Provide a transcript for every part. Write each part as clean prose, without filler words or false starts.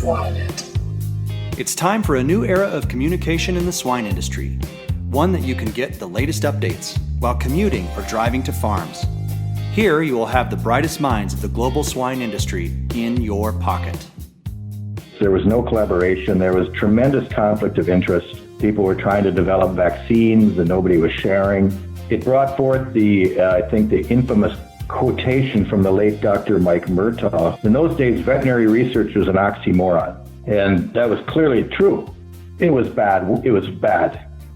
Swine. It's time for a new era of communication in the swine industry, one that you can get the latest updates while commuting or driving to farms. Here you will have the brightest minds of the global swine industry in your pocket. There was no collaboration. There was tremendous conflict of interest. People were trying to develop vaccines and nobody was sharing. It brought forth the infamous quotation from the late Dr. 𝘔𝘪𝘬𝘕. In those days, veterinary research was an oxymoron. And that was clearly true. It was bad.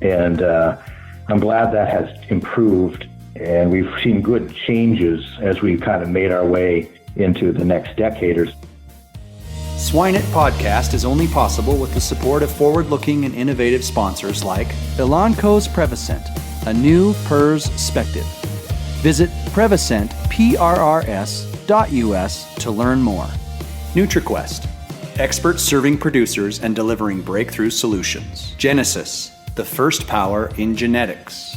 And I'm glad that has improved. And we've seen good changes as we've kind of made our way into the next decade. Swine It podcast is only possible with the support of forward-looking and innovative sponsors like Elanco's Prevacent, a new PRRS Spective. Visit Prevacent, PRRS.US to learn more. NutriQuest, experts serving producers and delivering breakthrough solutions. Genesis, the first power in genetics.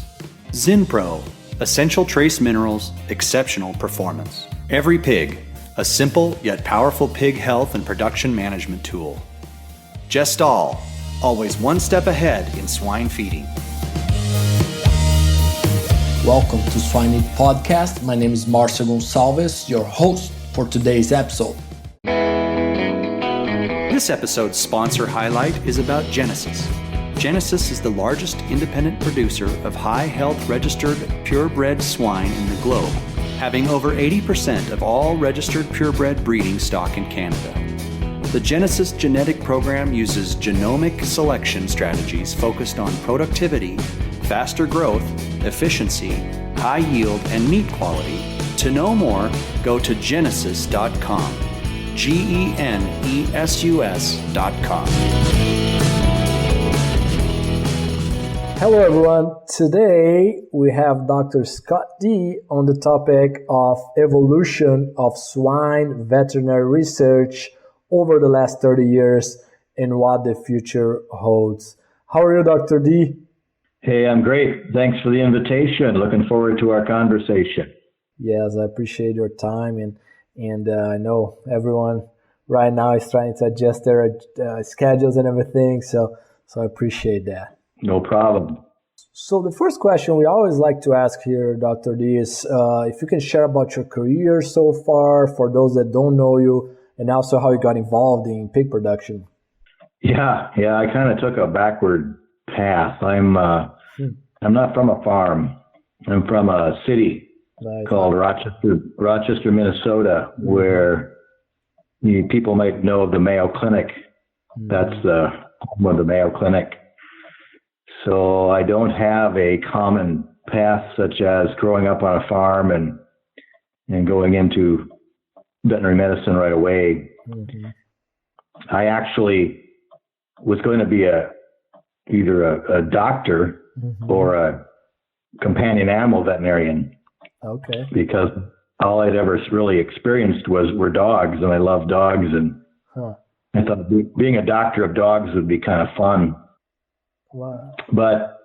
Zinpro, essential trace minerals, exceptional performance. Every Pig, a simple yet powerful pig health and production management tool. Gestal, always one step ahead in swine feeding. Welcome to Swine It podcast. My name is 𝘔𝘪𝘬𝘕 𝘔𝘪𝘬𝘕, your host for today's episode. This episode's sponsor highlight is about Genesis. Genesis is the largest independent producer of high-health registered purebred swine in the globe, having over 80% of all registered purebred breeding stock in Canada. The Genesis genetic program uses genomic selection strategies focused on productivity, faster growth, efficiency, high yield, and meat quality. To know more, go to genesis.com. GENESUS.com. Hello everyone, today we have Dr. Scott D on the topic of evolution of swine veterinary research over the last 30 years and what the future holds. How are you, Dr. D? Hey, I'm great. Thanks for the invitation. Looking forward to our conversation. Yes, I appreciate your time and I know everyone right now is trying to adjust their schedules and everything, so I appreciate that. No problem. So the first question we always like to ask here, Dr. D, is if you can share about your career so far for those that don't know you, and also how you got involved in pig production. Yeah, I kind of took a backward path. I'm not from a farm. I'm from a city called Rochester, Minnesota, where people might know of the Mayo Clinic. That's the home of the Mayo Clinic. So I don't have a common path such as growing up on a farm and going into veterinary medicine right away. Mm-hmm. I actually was going to be either a doctor or a companion animal veterinarian. Okay. Because all I'd ever really experienced were dogs, and I love dogs, and I thought being a doctor of dogs would be kind of fun. Wow. But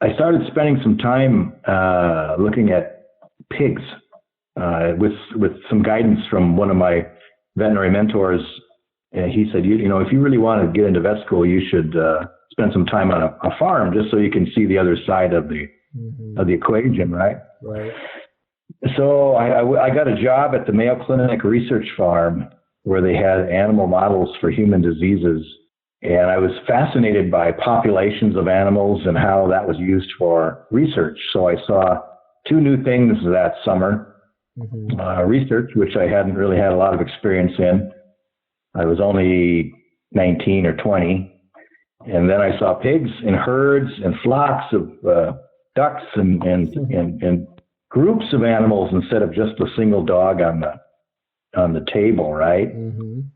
I started spending some time looking at pigs with some guidance from one of my veterinary mentors. He said, you know, if you really want to get into vet school, you should spend some time on a farm just so you can see the other side of the equation, right? Right. So I got a job at the Mayo Clinic research farm where they had animal models for human diseases. And I was fascinated by populations of animals and how that was used for research. So I saw two new things that summer. Research, which I hadn't really had a lot of experience in. I was only 19 or 20. And then I saw pigs in herds and flocks of ducks and groups of animals instead of just a single dog on the table, right? Mm-hmm.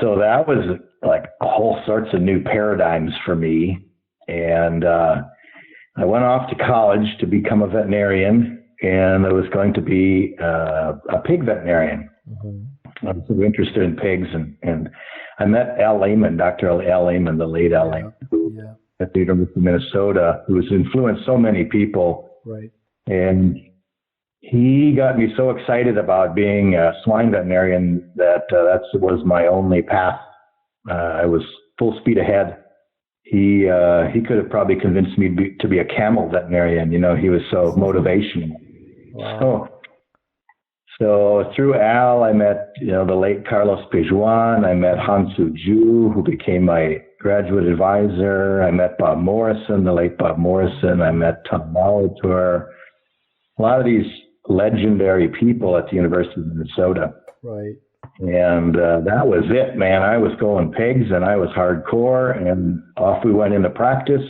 So that was like whole sorts of new paradigms for me. And I went off to college to become a veterinarian, and I was going to be a pig veterinarian. Mm-hmm. I was so interested in pigs, and I met Al Lehman, Dr. Al Lehman, the late Al Lehman, at the University of Minnesota, who has influenced so many people. Right. And he got me so excited about being a swine veterinarian that was my only path. I was full speed ahead. He could have probably convinced me to be a camel veterinarian. He was so motivational. Wow. So through Al, I met, the late Carlos Pejuan. I met 𝘔𝘪𝘬𝘔𝘪𝘬𝘦, who became my graduate advisor. I met Bob Morrison, the late Bob Morrison. I met Tom Molitor. A lot of these legendary people at the University of Minnesota. Right. And that was it, man. I was going pigs and I was hardcore, and off we went into practice,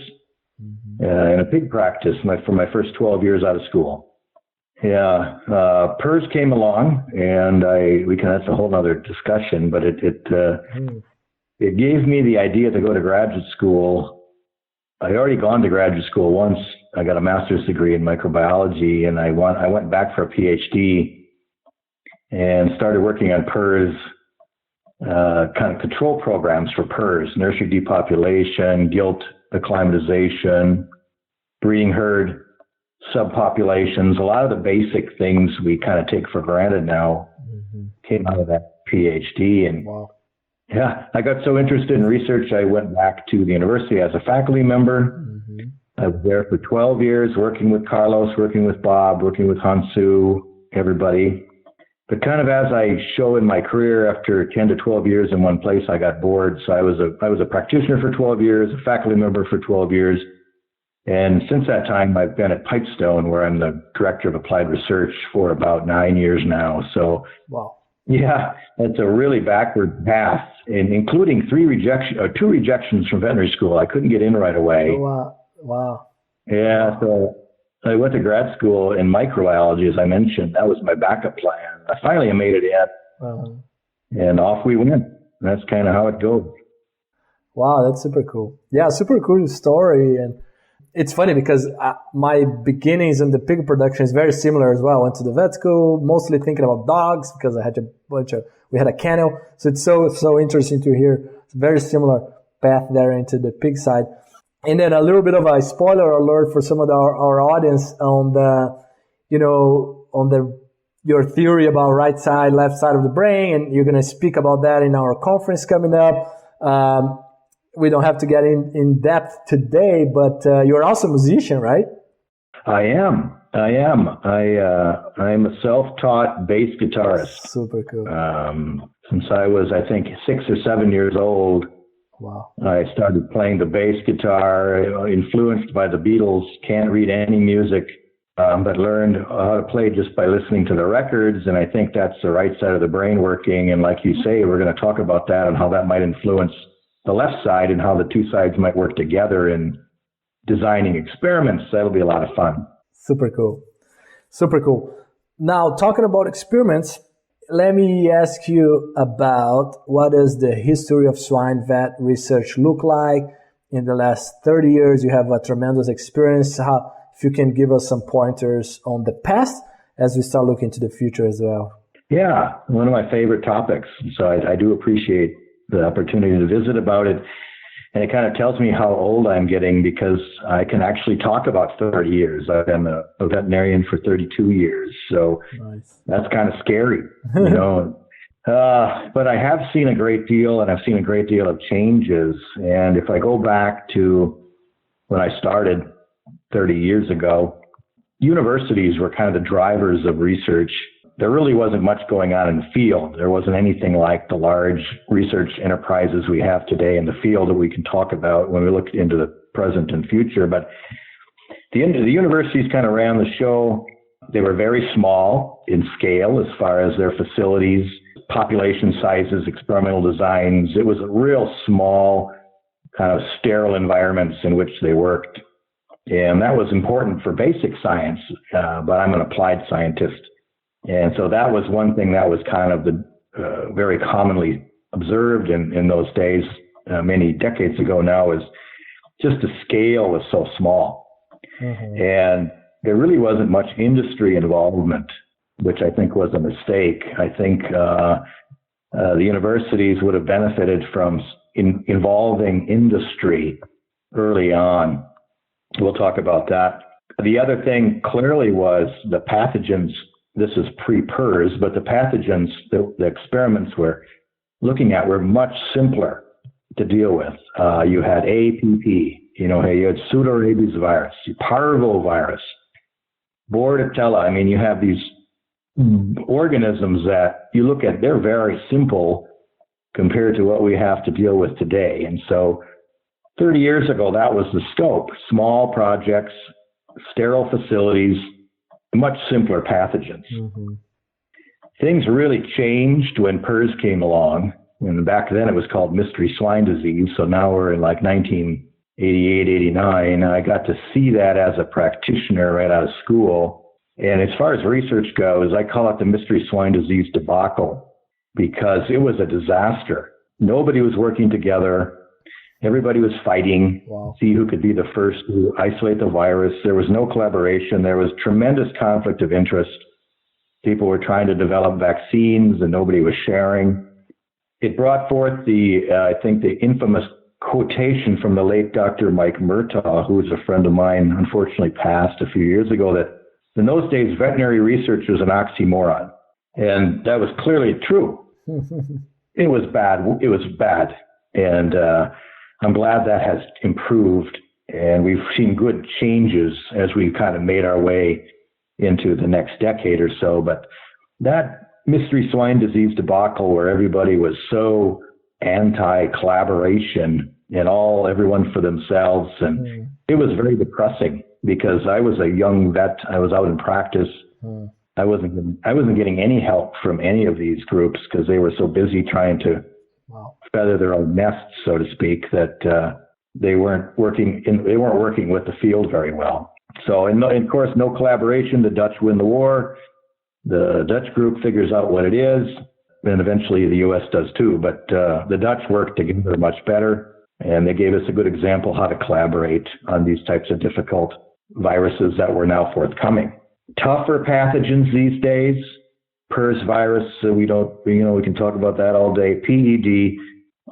in a pig practice for my first 12 years out of school. Yeah, PRRS came along, and that's a whole other discussion, but it gave me the idea to go to graduate school. I'd already gone to graduate school once. I got a master's degree in microbiology, and I went back for a Ph.D. and started working on PRRS, kind of control programs for PRRS, nursery depopulation, gilt acclimatization, breeding herd subpopulations. A lot of the basic things we kind of take for granted now came out of that PhD. And wow. Yeah, I got so interested in research, I went back to the university as a faculty member. I was there for 12 years, working with Carlos, working with Bob, working with 𝘔𝘪𝘬𝘕, everybody. But kind of as I show in my career, after 10 to 12 years in one place, I got bored. So I was a practitioner for 12 years, a faculty member for 12 years. And since that time, I've been at Pipestone, where I'm the director of applied research for about 9 years now. So, wow. Yeah, it's a really backward path, and including 2 rejections from veterinary school. I couldn't get in right away. Oh, wow. Yeah, so I went to grad school in microbiology, as I mentioned. That was my backup plan. I finally made it in, and off we went. That's kind of how it goes. Wow, that's super cool. Yeah, super cool story. And it's funny because my beginnings in the pig production is very similar as well. I went to the vet school, mostly thinking about dogs because I had we had a kennel. So it's so interesting to hear. It's a very similar path there into the pig side. And then a little bit of a spoiler alert for some of our audience on your theory about right side, left side of the brain. And you're going to speak about that in our conference coming up. We don't have to get in depth today, but you're also a musician, right? I am. I'm a self-taught bass guitarist. Super cool. Since I was, I think, 6 or 7 years old, wow. I started playing the bass guitar, influenced by the Beatles. Can't read any music, but learned how to play just by listening to the records. And I think that's the right side of the brain working. And like you say, we're going to talk about that and how that might influence the left side and how the two sides might work together in designing experiments. That'll be a lot of fun. Super cool. Super cool. Now, talking about experiments, let me ask you about what does the history of swine vet research look like? In the last 30 years, you have a tremendous experience. If you can give us some pointers on the past as we start looking to the future as well. Yeah, one of my favorite topics. So I do appreciate the opportunity to visit about it. And it kind of tells me how old I'm getting because I can actually talk about 30 years. I've been a veterinarian for 32 years. So nice. That's kind of scary, but I have seen a great deal, and I've seen a great deal of changes. And if I go back to when I started 30 years ago, universities were kind of the drivers of research. There really wasn't much going on in the field. There wasn't anything like the large research enterprises we have today in the field that we can talk about when we look into the present and future. But the universities kind of ran the show. They were very small in scale as far as their facilities, population sizes, experimental designs. It was a real small, kind of sterile environments in which they worked. And that was important for basic science, but I'm an applied scientist. And so that was one thing that was kind of very commonly observed in those days, many decades ago now, is just the scale was so small. And there really wasn't much industry involvement, which I think was a mistake. I think the universities would have benefited from involving industry early on. We'll talk about that. The other thing clearly was the pathogens. This is pre-PRRS, but the pathogens, the experiments we're looking at were much simpler to deal with. You had APP, you had pseudorabies virus, parvovirus, bordetella. I mean, you have these organisms that you look at, they're very simple compared to what we have to deal with today. And so 30 years ago, that was the scope. Small projects, sterile facilities, much simpler pathogens. Mm-hmm. Things really changed when PRRS came along. And back then it was called mystery swine disease. So now we're in like 1988, 89. I got to see that as a practitioner right out of school. And as far as research goes, I call it the mystery swine disease debacle because it was a disaster. Nobody was working together. Everybody was fighting, see who could be the first to isolate the virus. There was no collaboration. There was tremendous conflict of interest. People were trying to develop vaccines and nobody was sharing. It brought forth I think the infamous quotation from the late Dr. Mike Murtaugh, who was a friend of mine, unfortunately passed a few years ago, that in those days, veterinary research was an oxymoron. And that was clearly true. It was bad. It was bad. And I'm glad that has improved. And we've seen good changes as we've kind of made our way into the next decade or so. But that mystery swine disease debacle where everybody was so anti-collaboration and everyone for themselves. And it was very depressing because I was a young vet. I was out in practice. I wasn't getting any help from any of these groups because they were so busy trying to feather their own nests, so to speak, that they weren't working with the field very well. So, and of course, no collaboration. The Dutch win the war. The Dutch group figures out what it is, and eventually the U.S. does too. But the Dutch work together much better, and they gave us a good example how to collaborate on these types of difficult viruses that were now forthcoming. Tougher pathogens these days. PRRS virus, we can talk about that all day. PED,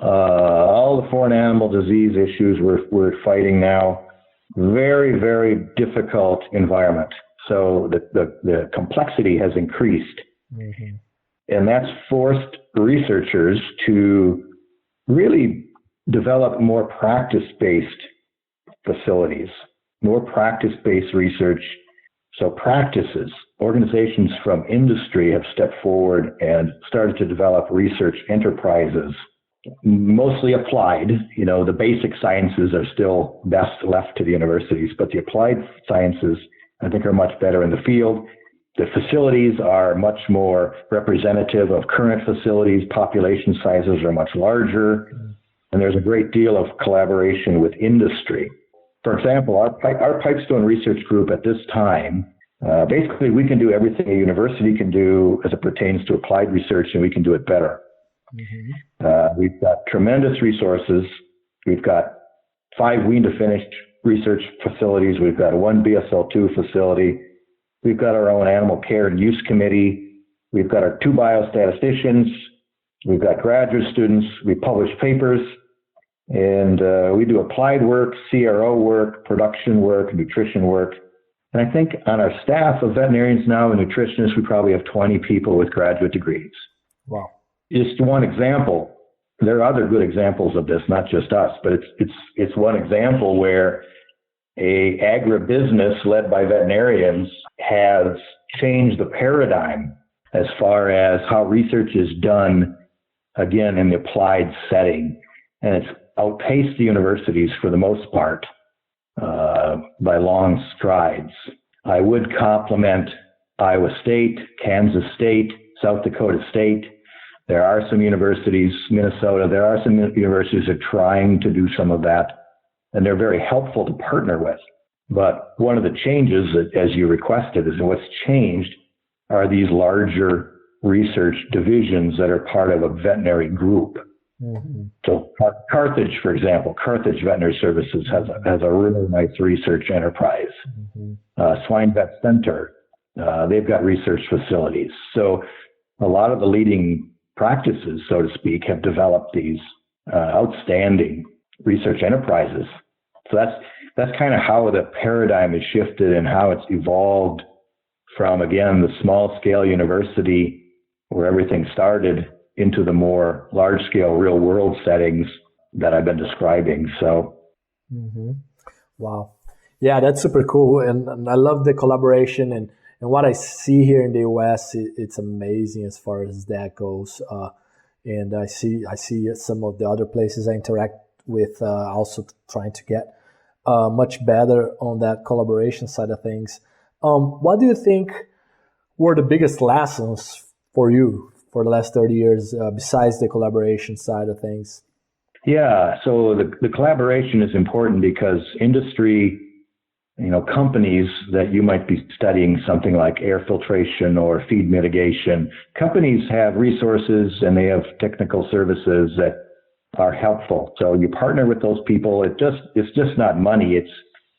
all the foreign animal disease issues we're fighting now. Very, very difficult environment. So the complexity has increased. Mm-hmm. And that's forced researchers to really develop more practice-based facilities, more practice-based research. So practices, organizations from industry have stepped forward and started to develop research enterprises, mostly applied. The basic sciences are still best left to the universities, but the applied sciences, I think, are much better in the field. The facilities are much more representative of current facilities. Population sizes are much larger, and there's a great deal of collaboration with industry. For example, our Pipestone research group at this time, basically we can do everything a university can do as it pertains to applied research, and we can do it better. Mm-hmm. We've got tremendous resources. We've got 5 wean to finished research facilities. We've got 1 BSL-2 facility. We've got our own animal care and use committee. We've got our 2 biostatisticians. We've got graduate students. We publish papers. And we do applied work, CRO work, production work, nutrition work. And I think on our staff of veterinarians now and nutritionists, we probably have 20 people with graduate degrees. Wow. Just one example. There are other good examples of this, not just us, but it's one example where a agribusiness led by veterinarians has changed the paradigm as far as how research is done, again, in the applied setting. And it's outpaced the universities for the most part by long strides. I would compliment Iowa State, Kansas State, South Dakota State. There are some universities, Minnesota, there are some universities that are trying to do some of that, and they're very helpful to partner with. But one of the changes, as you requested, is what's changed are these larger research divisions that are part of a veterinary group. Mm-hmm. So Carthage, for example, Carthage Veterinary Services has a really nice research enterprise. Mm-hmm. Swine Vet Center, they've got research facilities. So a lot of the leading practices, so to speak, have developed these outstanding research enterprises. So that's kind of how the paradigm has shifted and how it's evolved from, again, the small scale university where everything started into the more large scale real world settings that I've been describing. So. Wow. Yeah, that's super cool. And I love the collaboration and what I see here in the US, it's amazing as far as that goes. And I see some of the other places I interact with also trying to get much better on that collaboration side of things. What do you think were the biggest lessons for you for the last 30 years besides the collaboration side of things? Yeah, so the collaboration is important because industry, companies that you might be studying something like air filtration or feed mitigation, companies have resources and they have technical services that are helpful. So you partner with those people. It's just not money.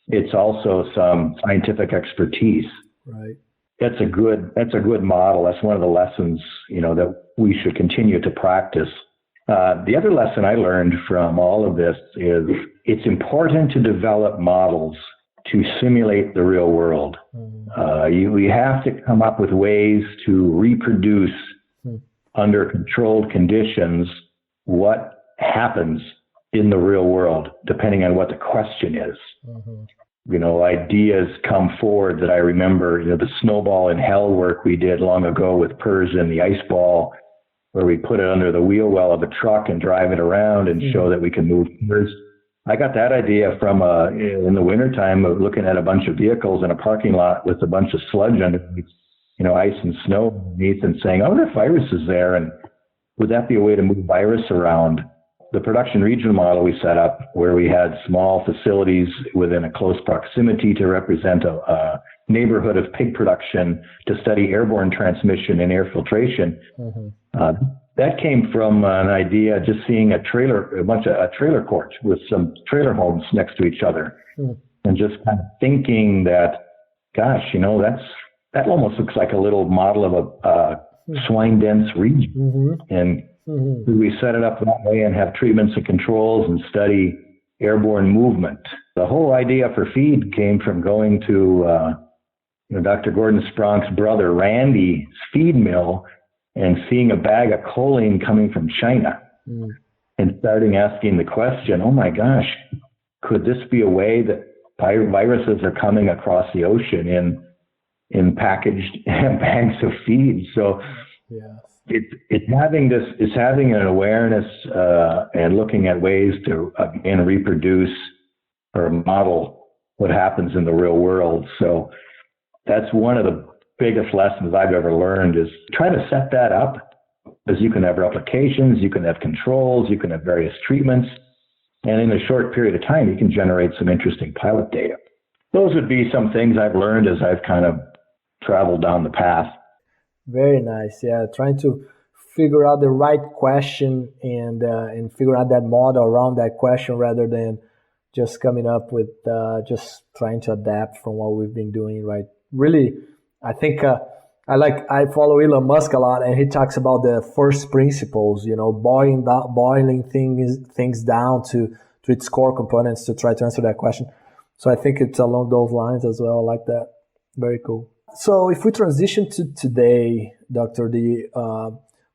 It's also some scientific expertise. Right. That's a good model. That's one of the lessons, that we should continue to practice. The other lesson I learned from all of this is it's important to develop models to simulate the real world. We have to come up with ways to reproduce under controlled conditions what happens in the real world, depending on what the question is. Ideas come forward that I remember, the snowball in hell work we did long ago with PERS and the ice ball, where we put it under the wheel well of a truck and drive it around and show that we can move PERS. I got that idea from in the wintertime of looking at a bunch of vehicles in a parking lot with a bunch of sludge underneath, ice and snow underneath, and saying, "Oh, there are viruses there, and would that be a way to move virus around?" The production region model we set up, where we had small facilities within a close proximity to represent a neighborhood of pig production to study airborne transmission and air filtration. That came from an idea just seeing a bunch of trailer courts with some trailer homes next to each other, and just kind of thinking that, gosh, that almost looks like a little model of a swine dense region. And we set it up that way and have treatments and controls and study airborne movement. The whole idea for feed came from going to Dr. Gordon Spronk's brother Randy's feed mill and seeing a bag of choline coming from China and starting asking the question, oh my gosh, could this be a way that viruses are coming across the ocean in packaged bags of feed? So it's having an awareness and looking at ways to again reproduce or model what happens in the real world. So that's one of the biggest lessons I've ever learned, is try to set that up, because you can have replications, you can have controls, you can have various treatments, and in a short period of time you can generate some interesting pilot data. Those would be some things I've learned as I've kind of traveled down the path. Very nice. Yeah, trying to figure out the right question and figure out that model around that question, rather than just coming up with just trying to adapt from what we've been doing. Right. Really, I think I follow Elon Musk a lot, and he talks about the first principles. Boiling things down to its core components to try to answer that question. So I think it's along those lines as well. I like that. Very cool. So if we transition to today, Dr. D,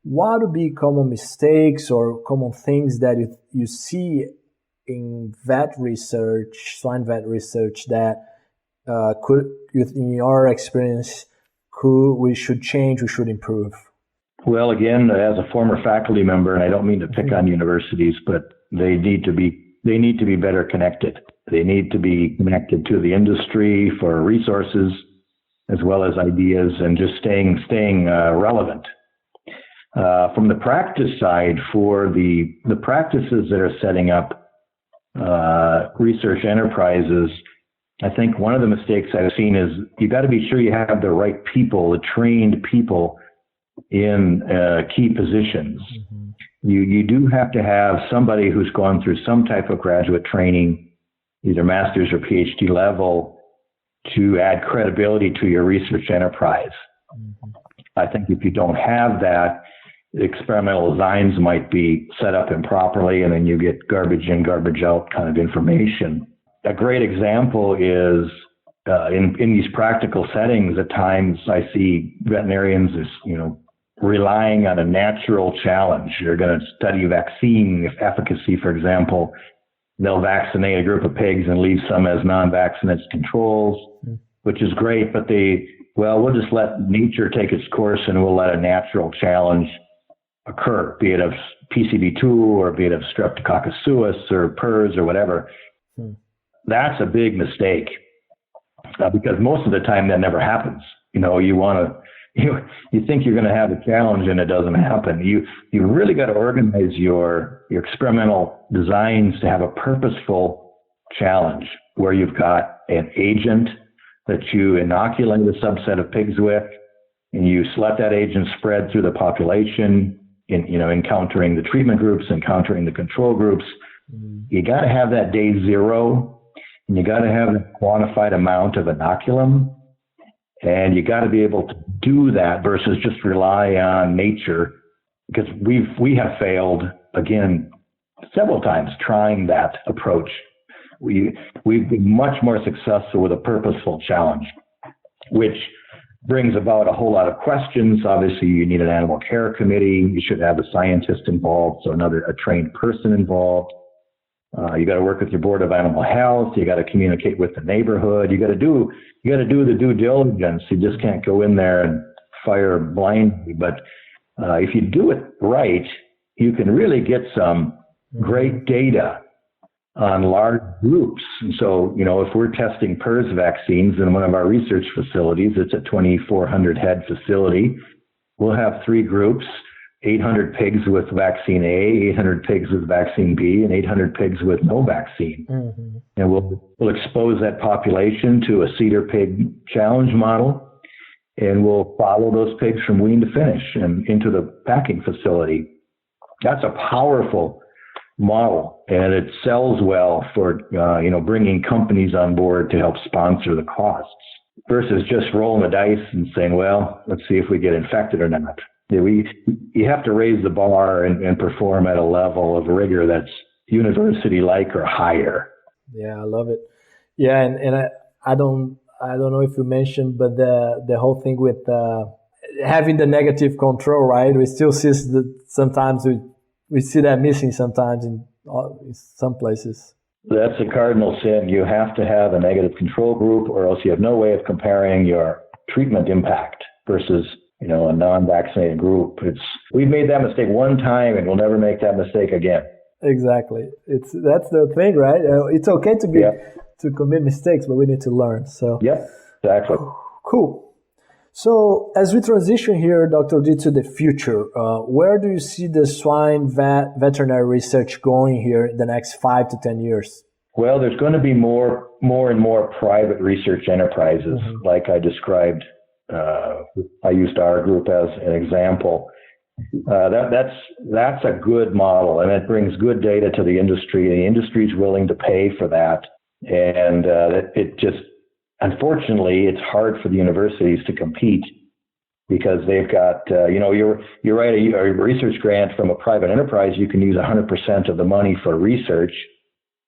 what would be common mistakes or common things that you see in vet research, swine vet research, that could, in your experience, we should change, we should improve? Well, again, as a former faculty member, and I don't mean to pick on universities, but they need to be better connected. They need to be connected to the industry for resources, as well as ideas, and just staying relevant. From the practice side, for the practices that are setting up research enterprises, I think one of the mistakes I've seen is you got to be sure you have the right people, the trained people in key positions. You do have to have somebody who's gone through some type of graduate training, either master's or Ph.D. level, to add credibility to your research enterprise. I think if you don't have that, experimental designs might be set up improperly, and then you get garbage in, garbage out kind of information. a great example is in these practical settings. At times, I see veterinarians as relying on a natural challenge. You're going to study vaccine efficacy, for example. They'll vaccinate a group of pigs and leave some as non-vaccinated controls, which is great, but we'll just let nature take its course and we'll let a natural challenge occur, be it of PCV2 or be it of Streptococcus suis or PRRS or whatever. That's a big mistake because most of the time that never happens. You think you're going to have a challenge and it doesn't happen. You really got to organize your experimental designs to have a purposeful challenge where you've got an agent that you inoculate a subset of pigs with, and you let that agent spread through the population, encountering the treatment groups, encountering the control groups. You got to have that day zero, and you got to have a quantified amount of inoculum, and you got to be able to do that versus just rely on nature, because we have failed again several times trying that approach. We've been much more successful with a purposeful challenge, which brings about a whole lot of questions. Obviously, you need an animal care committee. You should have a scientist involved, so a trained person involved. You got to work with your board of animal health. You got to communicate with the neighborhood. You got to do the due diligence. You just can't go in there and fire blindly. But if you do it right, you can really get some great data on large groups. And so, if we're testing PRRS vaccines in one of our research facilities, it's a 2,400 head facility. We'll have 3 groups, 800 pigs with vaccine A, 800 pigs with vaccine B, and 800 pigs with no vaccine. And we'll expose that population to a cedar pig challenge model, and we'll follow those pigs from wean to finish and into the packing facility. That's a powerful model, and it sells well for bringing companies on board to help sponsor the costs versus just rolling the dice and saying, well, let's see if we get infected or not. You have to raise the bar and perform at a level of rigor that's university-like or higher. Yeah, I love it. Yeah, and I don't know if you mentioned, but the whole thing with having the negative control, right? We still see sometimes we see that missing sometimes in some places. That's a cardinal sin. You have to have a negative control group, or else you have no way of comparing your treatment impact versus a non-vaccinated group. We've made that mistake one time, and we'll never make that mistake again. Exactly. That's the thing, right? It's okay to commit mistakes, but we need to learn. So. Yep. Exactly. Cool. So as we transition here, Dr. D, to the future, where do you see the swine veterinary research going here in the next 5 to 10 years? Well, there's going to be more and more private research enterprises, like I described. I used our group as an example. That's a good model, and it brings good data to the industry. The industry is willing to pay for that, and unfortunately, it's hard for the universities to compete because they've got, you write a research grant from a private enterprise, you can use 100% of the money for research.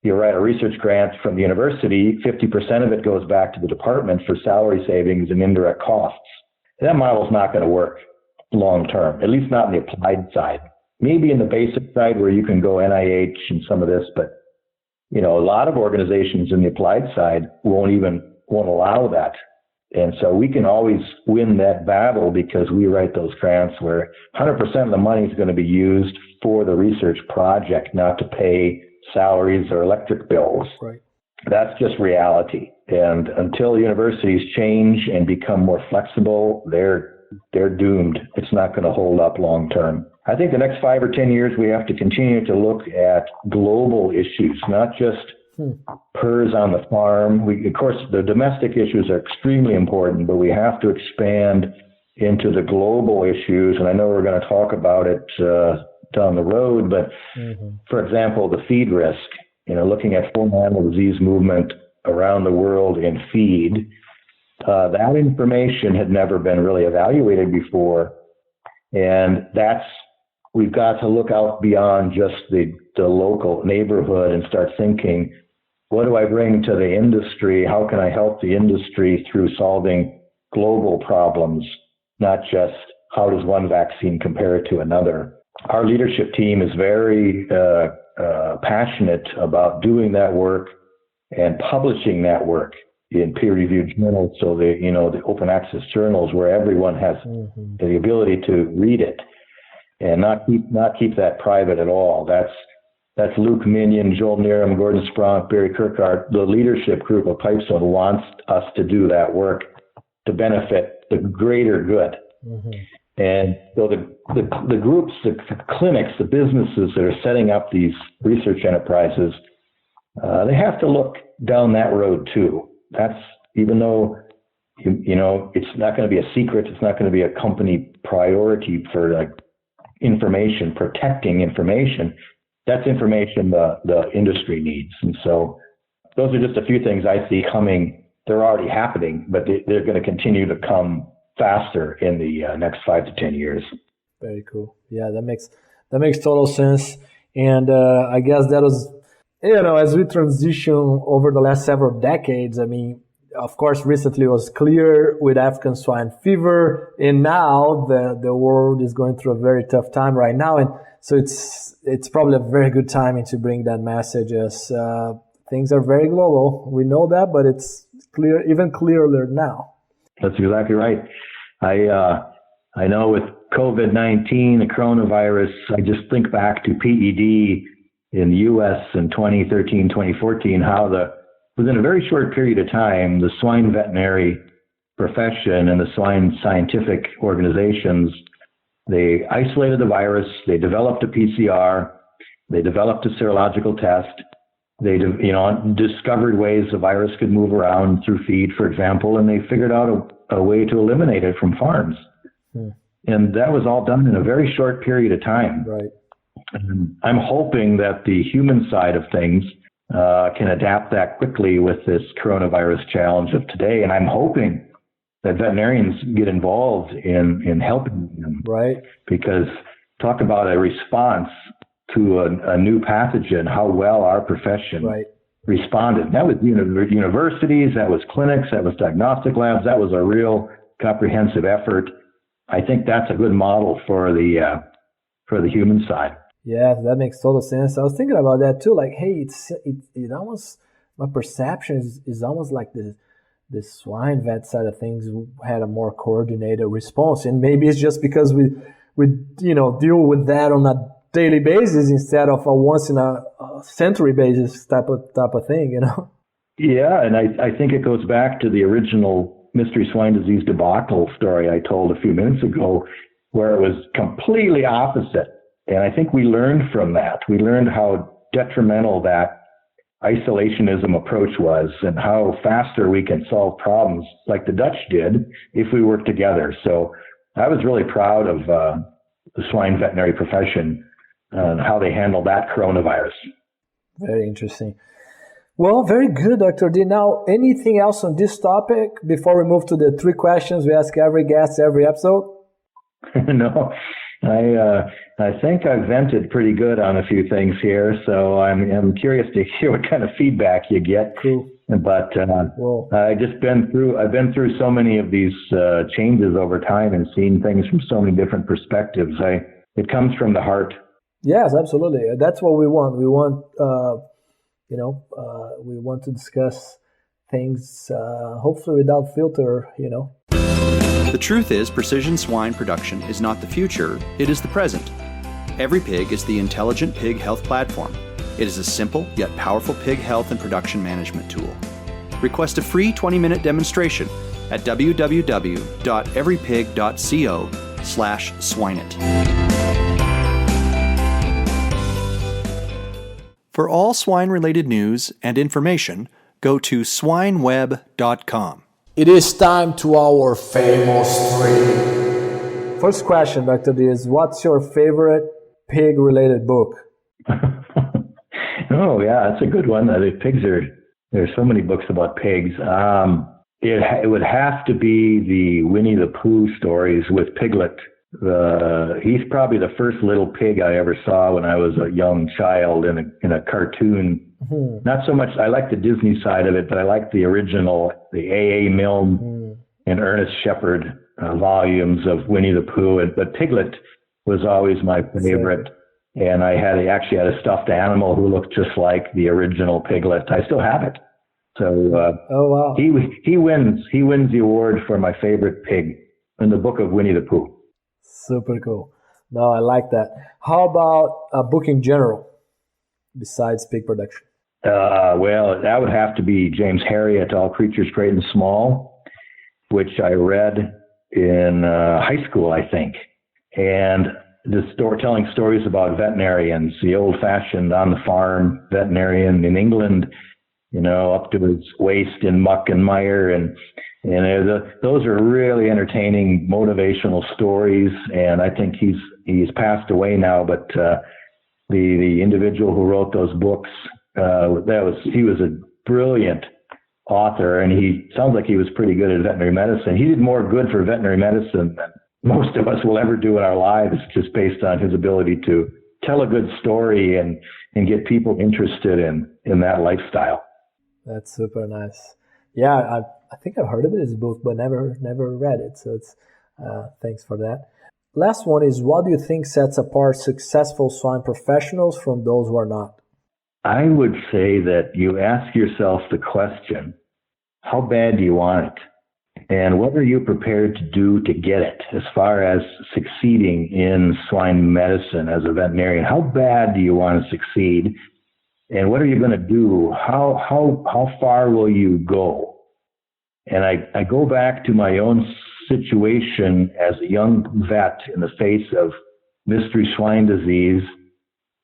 You write a research grant from the university, 50% of it goes back to the department for salary savings and indirect costs. That model's not going to work long term, at least not in the applied side. Maybe in the basic side where you can go NIH and some of this, but a lot of organizations in the applied side won't allow that. And so we can always win that battle because we write those grants where 100% of the money is going to be used for the research project, not to pay salaries or electric bills. Right. That's just reality. And until universities change and become more flexible, they're doomed. It's not going to hold up long term. I think the next 5 or 10 years, we have to continue to look at global issues, not just PRRS on the farm. Of course, the domestic issues are extremely important, but we have to expand into the global issues. And I know we're going to talk about it down the road, but for example, the feed risk, looking at foreign animal disease movement around the world in feed, that information had never been really evaluated before. And we've got to look out beyond just the local neighborhood and start thinking what do I bring to the industry? How can I help the industry through solving global problems, not just how does one vaccine compare to another? Our leadership team is very passionate about doing that work and publishing that work in peer-reviewed journals, so the open access journals where everyone has the ability to read it, and not keep that private at all. That's Luke Minion, Joel Nerum, Gordon Spronk, Barry Kirkart. The leadership group of Pipestone wants us to do that work to benefit the greater good. And so the groups, the clinics, the businesses that are setting up these research enterprises, they have to look down that road too. That's, even though it's not going to be a secret, it's not going to be a company priority for like information, protecting information. That's information the industry needs. And so those are just a few things I see coming. They're already happening, but they're going to continue to come faster in the next 5 to 10 years. Very cool. Yeah, that makes total sense. And I guess that was, as we transition over the last several decades, I mean, of course, recently it was clear with African swine fever, and now the world is going through a very tough time right now. And so it's probably a very good timing to bring that message, as things are very global. We know that, but it's clear, even clearer now. That's exactly right. I know with COVID-19, the coronavirus, I just think back to PED in the U.S. in 2013, 2014, how within a very short period of time, the swine veterinary profession and the swine scientific organizations, they isolated the virus, they developed a PCR, they developed a serological test, they discovered ways the virus could move around through feed, for example, and they figured out a way to eliminate it from farms. And that was all done in a very short period of time. Right. And I'm hoping that the human side of things can adapt that quickly with this coronavirus challenge of today. And I'm hoping that veterinarians get involved in helping them. Right. Because talk about a response to a new pathogen, how well our profession responded. That was universities, that was clinics, that was diagnostic labs, that was a real comprehensive effort. I think that's a good model for the human side. Yeah, that makes total sense. I was thinking about that too. Like, hey, it almost, my perception is almost like the swine vet side of things had a more coordinated response, and maybe it's just because we deal with that on a daily basis instead of a once in a century basis type of thing, Yeah, and I think it goes back to the original mystery swine disease debacle story I told a few minutes ago, where it was completely opposite. And I think we learned from that. We learned how detrimental that isolationism approach was, and how faster we can solve problems like the Dutch did if we work together. So I was really proud of the swine veterinary profession and how they handled that coronavirus. Very interesting. Well, very good, Dr. D. Now, anything else on this topic before we move to the 3 questions we ask every guest every episode? No, I think I've vented pretty good on a few things here, so I'm curious to hear what kind of feedback you get. Cool. But I've been through so many of these changes over time and seen things from so many different perspectives. It comes from the heart. Yes, absolutely. That's what we want. We want, we want to discuss things, hopefully without filter, The truth is, precision swine production is not the future, it is the present. Every Pig is the intelligent pig health platform. It is a simple yet powerful pig health and production management tool. Request a free 20-minute demonstration at www.everypig.co/swineit. For all swine-related news and information, go to swineweb.com. It is time to our famous 3. First question, Dr. D, is what's your favorite pig-related book? Oh, yeah, that's a good one. There's so many books about pigs. It would have to be the Winnie the Pooh stories with Piglet. He's probably the first little pig I ever saw when I was a young child in a cartoon Not so much, I like the Disney side of it, but I like the original, the A.A. Milne and Ernest Shepard volumes of Winnie the Pooh. But Piglet was always my favorite. And I actually had a stuffed animal who looked just like the original Piglet. I still have it. So oh, wow. He wins the award for my favorite pig in the book of Winnie the Pooh. Super cool. No, I like that. How about a book in general besides pig production? Well, that would have to be James Herriot, All Creatures Great and Small, which I read in high school, I think. And telling stories about veterinarians, the old-fashioned on-the-farm veterinarian in England, up to his waist in muck and mire, and those are really entertaining, motivational stories. And I think he's passed away now, but the individual who wrote those books, he was a brilliant author, and he sounds like he was pretty good at veterinary medicine. He did more good for veterinary medicine than most of us will ever do in our lives, just based on his ability to tell a good story and get people interested in that lifestyle. That's super nice. Yeah, I think I've heard of his book, but never read it. So it's thanks for that. Last one is, what do you think sets apart successful swine professionals from those who are not? I would say that you ask yourself the question, how bad do you want it? And what are you prepared to do to get it as far as succeeding in swine medicine as a veterinarian? How bad do you want to succeed? And what are you going to do? How far will you go? And I go back to my own situation as a young vet in the face of mystery swine disease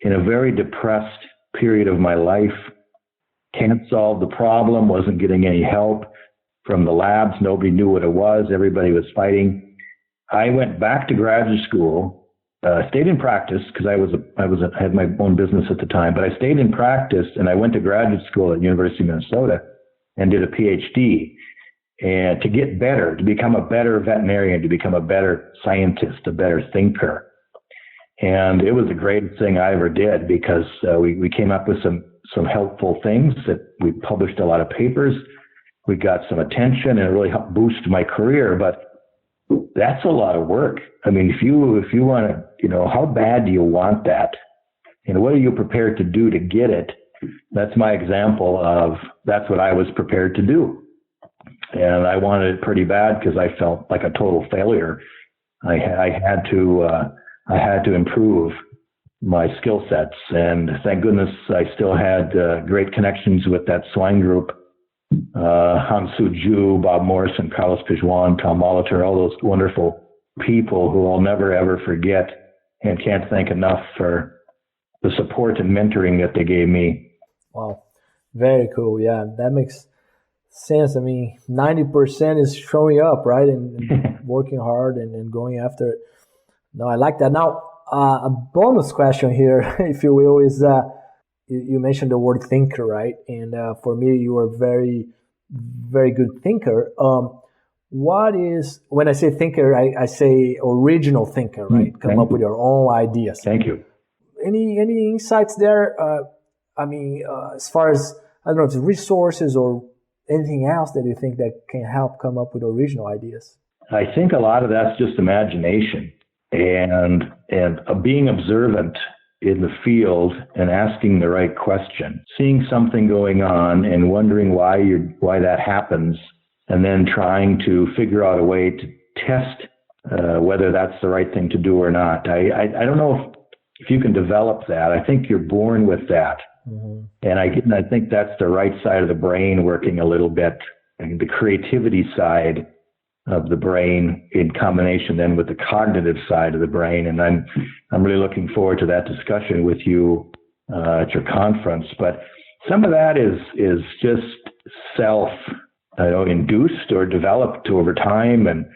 in a very depressed period of my life. Can't solve the problem, wasn't getting any help from the labs. Nobody knew what it was. Everybody was fighting. I went back to graduate school, stayed in practice because I had my own business at the time, but I stayed in practice and I went to graduate school at University of Minnesota and did a Ph.D. and to get better, to become a better veterinarian, to become a better scientist, a better thinker. And it was the greatest thing I ever did because we came up with some helpful things that we published a lot of papers. We got some attention and it really helped boost my career, but that's a lot of work. I mean, if you want to, how bad do you want that? And what are you prepared to do to get it? That's my example of that's what I was prepared to do. And I wanted it pretty bad because I felt like a total failure. I had to improve my skill sets, and thank goodness I still had great connections with that swine group. Han Soo-Ju, Bob Morrison, Carlos Pijuan, Tom Molitor, all those wonderful people who I'll never ever forget and can't thank enough for the support and mentoring that they gave me. Wow, very cool. Yeah, that makes sense. I mean, 90% is showing up, right, and working hard and going after it. No, I like that. Now, a bonus question here, if you will, is you mentioned the word thinker, right? And for me, you are very, very good thinker. What is, when I say thinker, I say original thinker, right? Come up with your own ideas. Thank you. Any insights there? As far as, I don't know, if it's resources or anything else that you think that can help come up with original ideas? I think a lot of that's just imagination and being observant in the field and asking the right question, seeing something going on and wondering why that happens, and then trying to figure out a way to test whether that's the right thing to do or not. I don't know if you can develop that. I think you're born with that. Mm-hmm. And I think that's the right side of the brain working a little bit, and the creativity side of the brain in combination then with the cognitive side of the brain. And I'm really looking forward to that discussion with you at your conference. But some of that is just induced or developed over time. And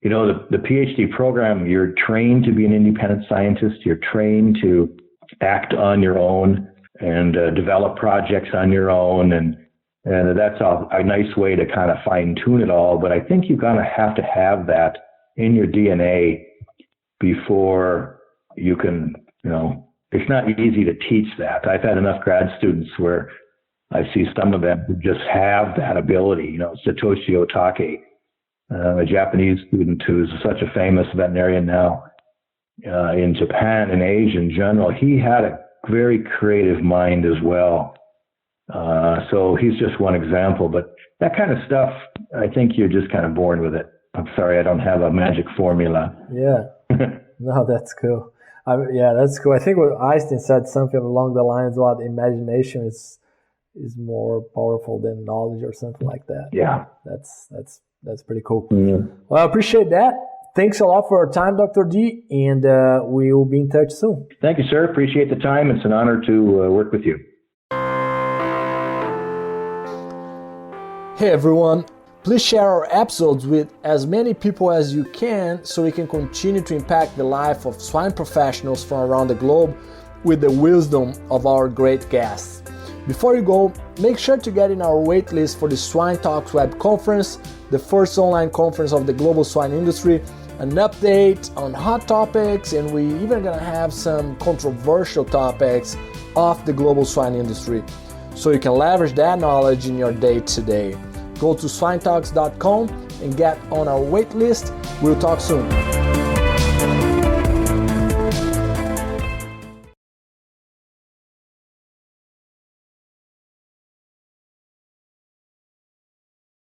the PhD program, you're trained to be an independent scientist. You're trained to act on your own and develop projects on your own. And that's a nice way to kind of fine tune it all. But I think you're going to have that in your DNA before you can, it's not easy to teach that. I've had enough grad students where I see some of them who just have that ability. Satoshi Otake, a Japanese student who's such a famous veterinarian now in Japan and Asia in general. He had a very creative mind as well. So he's just one example, but that kind of stuff, I think you're just kind of born with it. I'm sorry, I don't have a magic formula. Yeah, no, that's cool. Yeah, that's cool. I think what Einstein said something along the lines of imagination is more powerful than knowledge or something like that. Yeah, that's pretty cool. Mm-hmm. Well, I appreciate that. Thanks a lot for your time, Dr. D, and we will be in touch soon. Thank you, sir. Appreciate the time. It's an honor to work with you. Hey, everyone. Please share our episodes with as many people as you can so we can continue to impact the life of swine professionals from around the globe with the wisdom of our great guests. Before you go, make sure to get in our waitlist for the Swine Talks Web Conference, the first online conference of the global swine industry, an update on hot topics, and we even gonna have some controversial topics of the global swine industry, so you can leverage that knowledge in your day-to-day. Go to swinetalks.com and get on our waitlist. We'll talk soon.